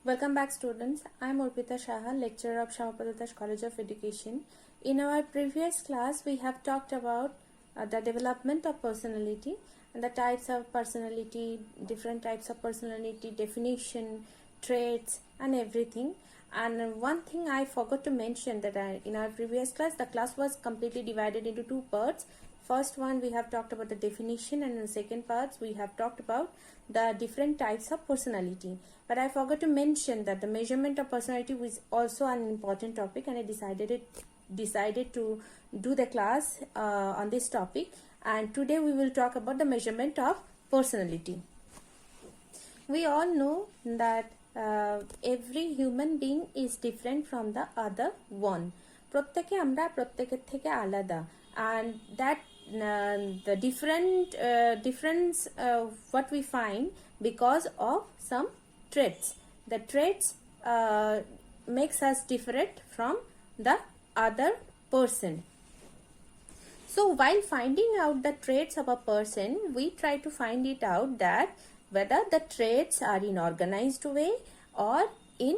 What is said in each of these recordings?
Welcome back, students. I am Urpita Shaha, lecturer of Shamapada Das College of Education. In our previous class, we have talked about the development of personality and the types of personality, different types of personality, definition, traits, and everything. And one thing I forgot to mention that in our previous class, the class was completely divided into two parts. First one, we have talked about the definition, and in the second part, we have talked about the different types of personality. But I forgot to mention that the measurement of personality was also an important topic, and I decided to do the class on this topic. And today we will talk about the measurement of personality. We all know that every human being is different from the other one. প্রত্যেকে আমরা প্রত্যেকের থেকে আলাদা, and that the difference what we find because of some traits. The traits makes us different from the other person. So while finding out the traits of a person, we try to find it out that whether the traits are in organized way or in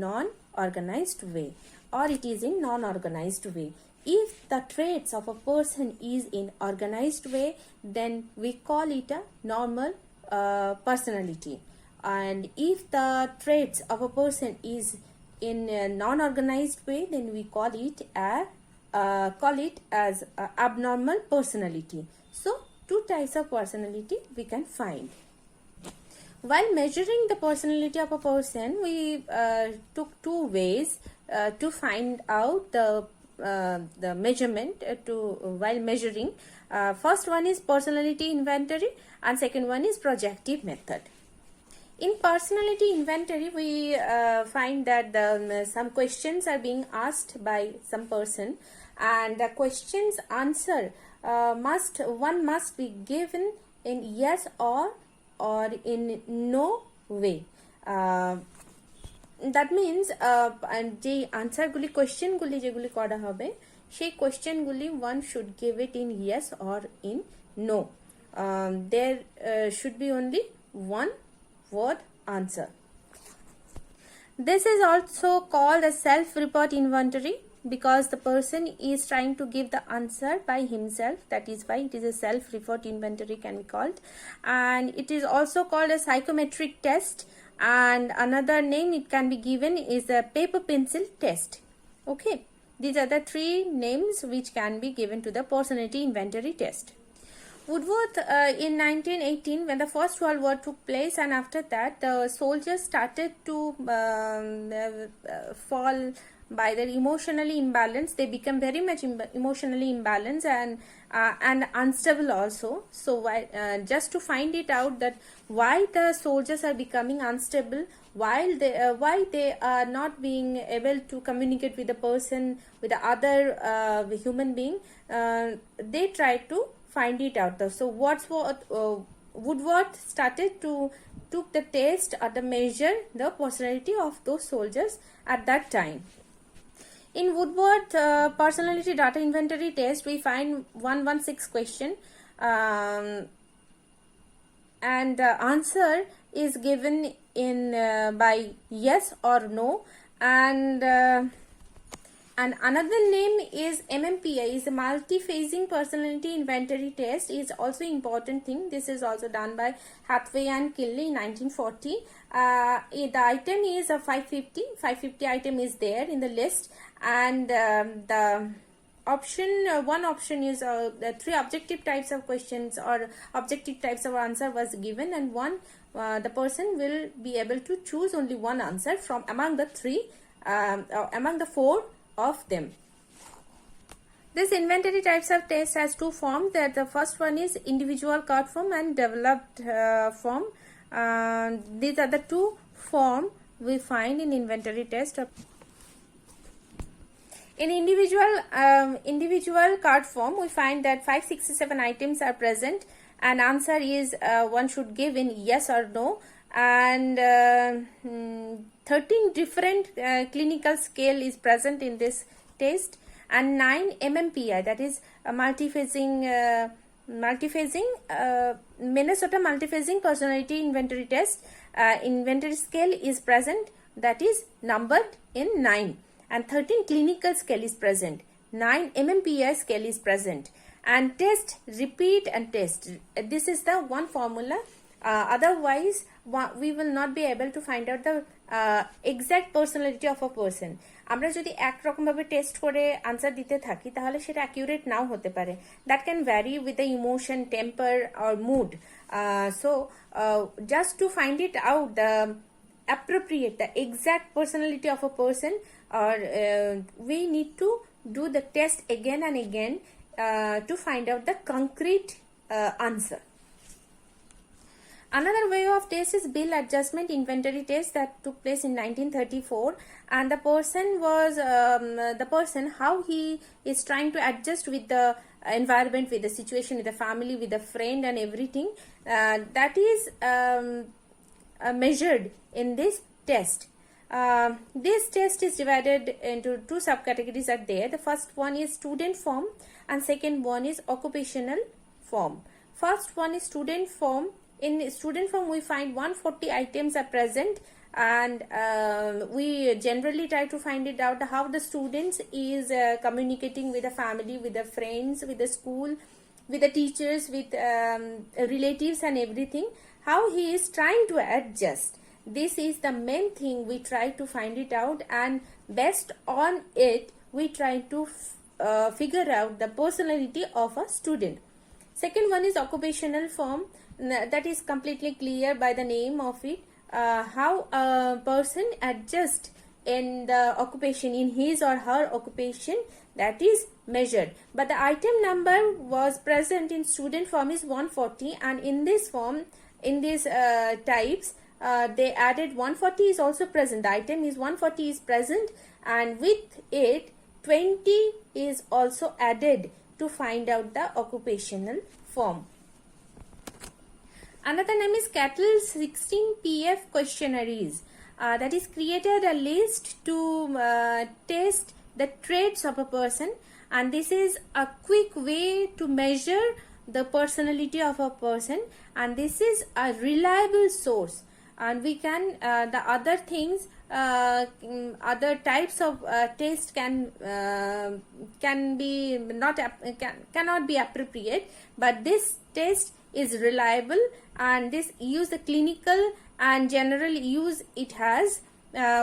non-organized way, or it is in non-organized way. If the traits of a person is in organized way, then we call it a normal personality. And if the traits of a person is in a non-organized way, then we call it as abnormal personality. So two types of personality we can find. While measuring the personality of a person, we took two ways to find out the measurement while measuring. First one is personality inventory, and second one is projective method. In personality inventory, we find that some questions are being asked by some person, and the question's answer must be given in yes or in no way. That means যে আনসারগুলি কোয়েশ্চেনগুলি যেগুলি করা হবে সেই কোয়েশ্চেনগুলি one should give it in yes or in no. There should be only one word answer. This is also called a self-report inventory because the person is trying to give the answer by himself. That is why it is a self-report inventory can be called. And it is also called a psychometric test, and another name it can be given is a paper pencil test. Okay, these are the three names which can be given to the personality inventory test. Woodworth in 1918, when the First World War took place, and after that the soldiers started to fall by their emotionally imbalanced. They become very much emotionally imbalanced and unstable also. So just to find it out that why the soldiers are becoming unstable, why they are not being able to communicate with the person, with the other human being, they try to find it out. So Woodworth started to took the test or the measure the personality of those soldiers at that time. In Woodworth personality data inventory test, we find 116 question, and the answer is given in by yes or no, and another name is MMPI, is a multi-phasing personality inventory test. Is also important thing. This is also done by Hathaway and Kinley in 1940. The item is a 550 item is there in the list, and the option one option is the three objective types of questions or objective types of answer was given, and one the person will be able to choose only one answer from among the three among the four of them. This inventory types of test has two forms. That the first one is individual card form and developed form. These are the two form we find in inventory test. In individual card form, we find that 567 items are present, and answer is one should give in yes or no, and 13 different clinical scale is present in this test, and 9 MMPI, that is a multiphasing Minnesota multiphasing personality inventory test. Inventory scale is present that is numbered in 9, and 13 clinical scale is present. 9 MMPI scale is present, and test, repeat and test. This is the one formula. Otherwise we will not be able to find out the exact personality of a person. আমরা যদি একরকম ভাবে test করে answer দিতে থাকি তাহলে সেটা accurate নাও হতে পারে. That can vary with the emotion, temper or mood. So just to find it out, the appropriate, the exact personality of a person, or we need to do the test again and again to find out the concrete answer. Another way of test is bill adjustment inventory test that took place in 1934, and the person how he is trying to adjust with the environment, with the situation, with the family, with the friend and everything, that is measured in this test. This test is divided into two subcategories are there. The first one is student form and second one is occupational form. First one is student form. In student form we find 140 items are present, and we generally try to find it out how the students is communicating with the family, with the friends, with the school, with the teachers, with relatives and everything, how he is trying to adjust. This is the main thing we try to find it out, and based on it we try to figure out the personality of a student. Second one is occupational form. That is completely clear by the name of it, how a person adjusts in the occupation, in his or her occupation, that is measured. But the item number was present in student form is 140, and in this form, in these types, they added 140 is also present. The item is 140 is present, and with it 20 is also added to find out the occupational form. Another name is Cattle 16 PF questionnaires. That is created a list to test the traits of a person, and this is a quick way to measure the personality of a person, and this is a reliable source. And we can the other things, other types of test can be not cannot be appropriate, but this test is reliable, and this use the clinical and general use it has.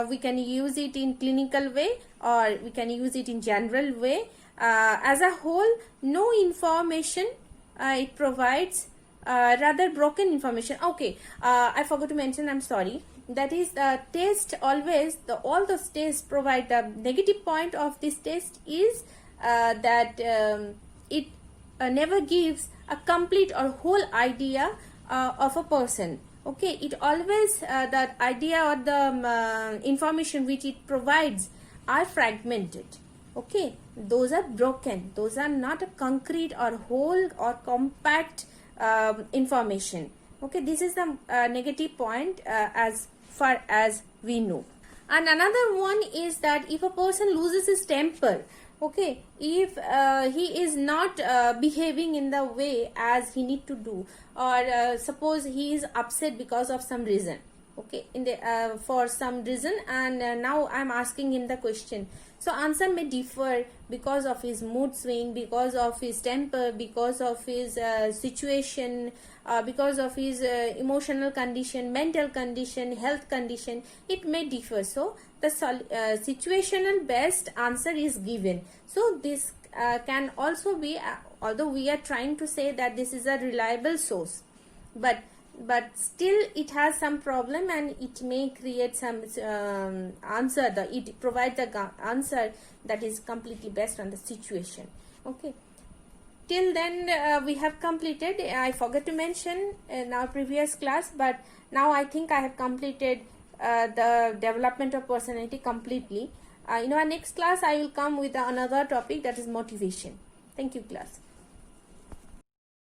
We can use it in clinical way or we can use it in general way. As a whole, no information it provides, rather broken information. Okay, I forgot to mention, I'm sorry. That is the test always, all those tests provide the negative point of this test is that it never gives a complete or whole idea of a person. Okay, it always that idea or the information which it provides are fragmented. Okay, those are broken, those are not a concrete or whole or compact information. Okay, this is the negative point as far as we know. And another one is that if a person loses his temper, okay, if he is not behaving in the way as he need to do, or suppose he is upset because of some reason, okay, in the for some reason, and now I'm asking him the question, so answer may differ because of his mood swing, because of his temper, because of his situation, because of his emotional condition, mental condition, health condition, it may differ. So the situational based answer is given. So this can also be, although we are trying to say that this is a reliable source, but still it has some problem, and it may create some answer, it provides the answer that is completely based on the situation. Okay, till then we have completed. I forgot to mention in our previous class, but now I think I have completed the development of personality completely. In our next class I will come with another topic, that is motivation. Thank you, class.